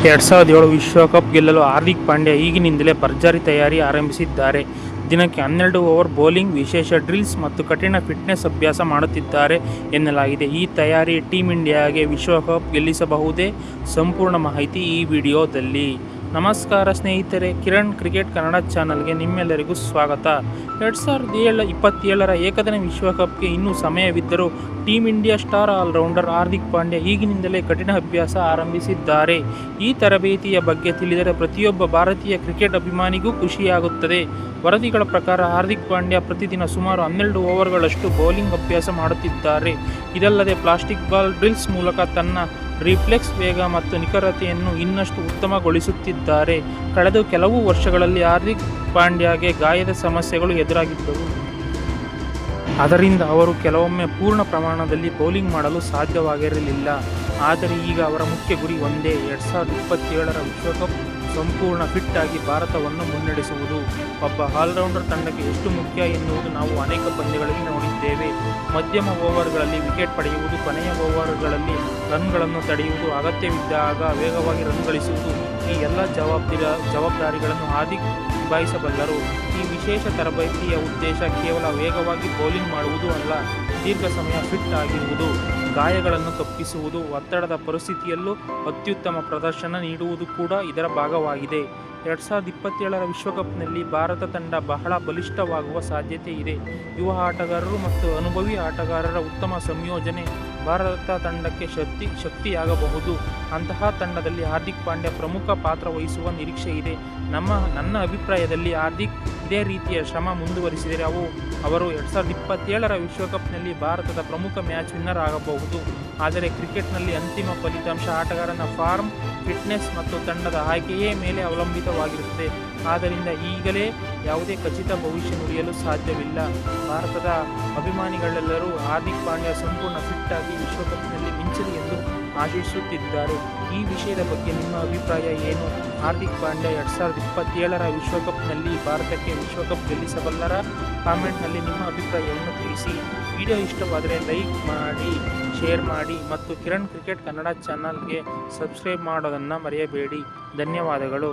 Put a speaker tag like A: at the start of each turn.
A: 2007 ವಿಶ್ವಕಪ್ ಗೆಲ್ಲಲು ಹಾರ್ದಿಕ್ ಪಾಂಡ್ಯ ಈಗಿನಿಂದಲೇ ಭರ್ಜರಿ ತಯಾರಿ ಆರಂಭಿಸಿದ್ದಾರೆ. ದಿನಕ್ಕೆ 12 ಓವರ್ ಬೌಲಿಂಗ್, ವಿಶೇಷ ಡ್ರಿಲ್ಸ್ ಮತ್ತು ಕಠಿಣ ಫಿಟ್ನೆಸ್ ಅಭ್ಯಾಸ ಮಾಡುತ್ತಿದ್ದಾರೆ ಎನ್ನಲಾಗಿದೆ. ಈ ತಯಾರಿ ಟೀಮ್ ಇಂಡಿಯಾಗೆ ವಿಶ್ವಕಪ್ ಗೆಲ್ಲಿಸಬಹುದೇ? ಸಂಪೂರ್ಣ ಮಾಹಿತಿ ಈ ವಿಡಿಯೋದಲ್ಲಿ. ನಮಸ್ಕಾರ ಸ್ನೇಹಿತರೆ, ಕಿರಣ್ ಕ್ರಿಕೆಟ್ ಕನ್ನಡ ಚಾನಲ್ಗೆ ನಿಮ್ಮೆಲ್ಲರಿಗೂ ಸ್ವಾಗತ. 2027ರ ಏಕದಿನ ವಿಶ್ವಕಪ್ಗೆ ಇನ್ನೂ ಸಮಯವಿದ್ದರೂ team India star allrounder Hardik Pandya ಈಗಿನಿಂದಲೇ ಕಠಿಣ ಅಭ್ಯಾಸ ಆರಂಭಿಸಿದ್ದಾರೆ. ಈ ತರಬೇತಿಯ ಬಗ್ಗೆ ತಿಳಿದರೆ ಪ್ರತಿಯೊಬ್ಬ ಭಾರತೀಯ ಕ್ರಿಕೆಟ್ ಅಭಿಮಾನಿಗೂ ಖುಷಿಯಾಗುತ್ತದೆ. ವರದಿಗಳ ಪ್ರಕಾರ ಹಾರ್ದಿಕ್ ಪಾಂಡ್ಯ ಪ್ರತಿದಿನ ಸುಮಾರು 12 ಓವರ್ಗಳಷ್ಟು ಬೌಲಿಂಗ್ ಅಭ್ಯಾಸ ಮಾಡುತ್ತಿದ್ದಾರೆ. ಇದಲ್ಲದೆ ಪ್ಲಾಸ್ಟಿಕ್ ಬಾಲ್ ಡ್ರಿಲ್ಸ್ ಮೂಲಕ ತನ್ನ ರಿಫ್ಲೆಕ್ಸ್ ವೇಗ ಮತ್ತು ನಿಖರತೆಯನ್ನು ಇನ್ನಷ್ಟು ಉತ್ತಮಗೊಳಿಸುತ್ತಿದ್ದಾರೆ. ಕಳೆದ ಕೆಲವು ವರ್ಷಗಳಲ್ಲಿ ಹಾರ್ದಿಕ್ ಪಾಂಡ್ಯಗೆ ಗಾಯದ ಸಮಸ್ಯೆಗಳು ಎದುರಾಗಿದ್ದವು. ಅದರಿಂದ ಅವರು ಕೆಲವೊಮ್ಮೆ ಪೂರ್ಣ ಪ್ರಮಾಣದಲ್ಲಿ ಬೌಲಿಂಗ್ ಮಾಡಲು ಸಾಧ್ಯವಾಗಿರಲಿಲ್ಲ. ಆದರೆ ಈಗ ಅವರ ಮುಖ್ಯ ಗುರಿ ಒಂದೇ: 2027ರ ವಿಶ್ವಕಪ್ ಸಂಪೂರ್ಣ ಫಿಟ್ ಆಗಿ ಭಾರತವನ್ನು ಮುನ್ನಡೆಸುವುದು. ಒಬ್ಬ ಆಲ್ರೌಂಡರ್ ತಂಡಕ್ಕೆ ಎಷ್ಟು ಮುಖ್ಯ ಎನ್ನುವುದು ನಾವು ಅನೇಕ ಪಂದ್ಯಗಳಲ್ಲಿ ನೋಡಿದ್ದೇವೆ. ಮಧ್ಯಮ ಓವರ್ಗಳಲ್ಲಿ ವಿಕೆಟ್ ಪಡೆಯುವುದು, ಕೊನೆಯ ಓವರ್ಗಳಲ್ಲಿ ರನ್ಗಳನ್ನು ತಡೆಯುವುದು, ಅಗತ್ಯವಿದ್ದಾಗ ವೇಗವಾಗಿ ರನ್ ಗಳಿಸುವುದು, ಈ ಎಲ್ಲ ಜವಾಬ್ದಾರಿಗಳನ್ನು ಹಾರ್ದಿಕ್ ನಿಭಾಯಿಸಬಲ್ಲರು. ಈ ವಿಶೇಷ ತರಬೇತಿಯ ಉದ್ದೇಶ ಕೇವಲ ವೇಗವಾಗಿ ಬೌಲಿಂಗ್ ಮಾಡುವುದು ಅಲ್ಲ, ದೀರ್ಘ ಸಮಯ ಫಿಟ್ ಆಗಿರುವುದು, ಗಾಯಗಳನ್ನು ತಪ್ಪಿಸುವುದು, ಒತ್ತಡದ ಪರಿಸ್ಥಿತಿಯಲ್ಲೂ ಅತ್ಯುತ್ತಮ ಪ್ರದರ್ಶನ ನೀಡುವುದು ಕೂಡ ಇದರ ಭಾಗವಾಗಿದೆ. 2027ರ ವಿಶ್ವಕಪ್ನಲ್ಲಿ ಭಾರತ ತಂಡ ಬಹಳ ಬಲಿಷ್ಠವಾಗುವ ಸಾಧ್ಯತೆ ಇದೆ. ಯುವ ಆಟಗಾರರು ಮತ್ತು ಅನುಭವಿ ಆಟಗಾರರ ಉತ್ತಮ ಸಂಯೋಜನೆ ಭಾರತ ತಂಡಕ್ಕೆ ಶಕ್ತಿಯಾಗಬಹುದು. ಅಂತಹ ತಂಡದಲ್ಲಿ ಹಾರ್ದಿಕ್ ಪಾಂಡ್ಯ ಪ್ರಮುಖ ಪಾತ್ರ ವಹಿಸುವ ನಿರೀಕ್ಷೆ ಇದೆ. ನನ್ನ ಅಭಿಪ್ರಾಯದಲ್ಲಿ ಹಾರ್ದಿಕ್ ಇದೇ ರೀತಿಯ ಶ್ರಮ ಮುಂದುವರಿಸಿದರೆ ಅವರು 2027ರ ವಿಶ್ವಕಪ್ನಲ್ಲಿ ಭಾರತದ ಪ್ರಮುಖ ಮ್ಯಾಚ್ ವಿನ್ನರ್ ಆಗಬಹುದು. ಆದರೆ ಕ್ರಿಕೆಟ್ನಲ್ಲಿ ಅಂತಿಮ ಫಲಿತಾಂಶ ಆಟಗಾರನ ಫಾರ್ಮ್, ಫಿಟ್ನೆಸ್ ಮತ್ತು ತಂಡದ ಆಯ್ಕೆಯ ಮೇಲೆ ಅವಲಂಬಿತವಾಗಿರುತ್ತದೆ. ಆದ್ದರಿಂದ ಈಗಲೇ ಯಾವುದೇ ಖಚಿತ ಭವಿಷ್ಯ ನುಡಿಯಲು ಸಾಧ್ಯವಿಲ್ಲ. ಭಾರತದ ಅಭಿಮಾನಿಗಳೆಲ್ಲರೂ ಹಾರ್ದಿಕ್ ಪಾಂಡ್ಯ ಸಂಪೂರ್ಣ ಫಿಟ್ ಆಗಿ ವಿಶ್ವಕಪ್ನಲ್ಲಿ ಮಿಂಚಲಿ ಎಂದು ಆಶಿಸುತ್ತಿದ್ದಾರೆ. ಈ ವಿಷಯದ ಬಗ್ಗೆ ನಿಮ್ಮ ಅಭಿಪ್ರಾಯ ಏನು? ಹಾರ್ದಿಕ್ ಪಾಂಡ್ಯ 2027ರ ವಿಶ್ವಕಪ್ನಲ್ಲಿ ಭಾರತಕ್ಕೆ ವಿಶ್ವಕಪ್ ಗೆಲ್ಲಿಸಬಲ್ಲರ? ಕಾಮೆಂಟ್ನಲ್ಲಿ ನಿಮ್ಮ ಅಭಿಪ್ರಾಯವನ್ನು ತಿಳಿಸಿ. ವಿಡಿಯೋ ಇಷ್ಟವಾದರೆ ಲೈಕ್ ಮಾಡಿ, ಶೇರ್ ಮಾಡಿ ಮತ್ತು ಕಿರಣ್ ಕ್ರಿಕೆಟ್ ಕನ್ನಡ ಚಾನಲ್ಗೆ ಸಬ್ಸ್ಕ್ರೈಬ್ ಮಾಡೋದನ್ನು ಮರೆಯಬೇಡಿ. ಧನ್ಯವಾದಗಳು.